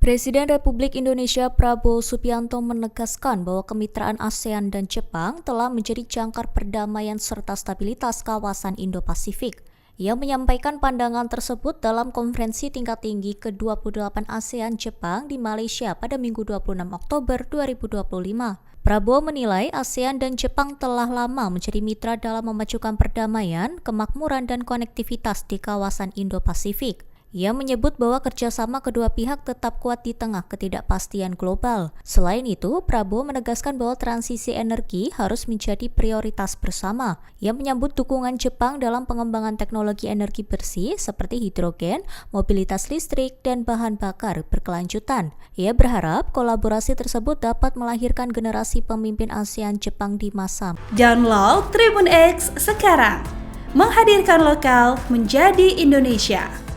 Presiden Republik Indonesia Prabowo Subianto menegaskan bahwa kemitraan ASEAN dan Jepang telah menjadi jangkar perdamaian serta stabilitas kawasan Indo-Pasifik. Ia menyampaikan pandangan tersebut dalam konferensi tingkat tinggi ke-28 ASEAN-Jepang di Malaysia pada Minggu 26 Oktober 2025. Prabowo menilai ASEAN dan Jepang telah lama menjadi mitra dalam memajukan perdamaian, kemakmuran, dan konektivitas di kawasan Indo-Pasifik. Ia menyebut bahwa kerjasama kedua pihak tetap kuat di tengah ketidakpastian global. Selain itu, Prabowo menegaskan bahwa transisi energi harus menjadi prioritas bersama. Ia menyambut dukungan Jepang dalam pengembangan teknologi energi bersih seperti hidrogen, mobilitas listrik, dan bahan bakar berkelanjutan. Ia berharap kolaborasi tersebut dapat melahirkan generasi pemimpin ASEAN Jepang di masa. Download Tribun X sekarang, menghadirkan lokal menjadi Indonesia.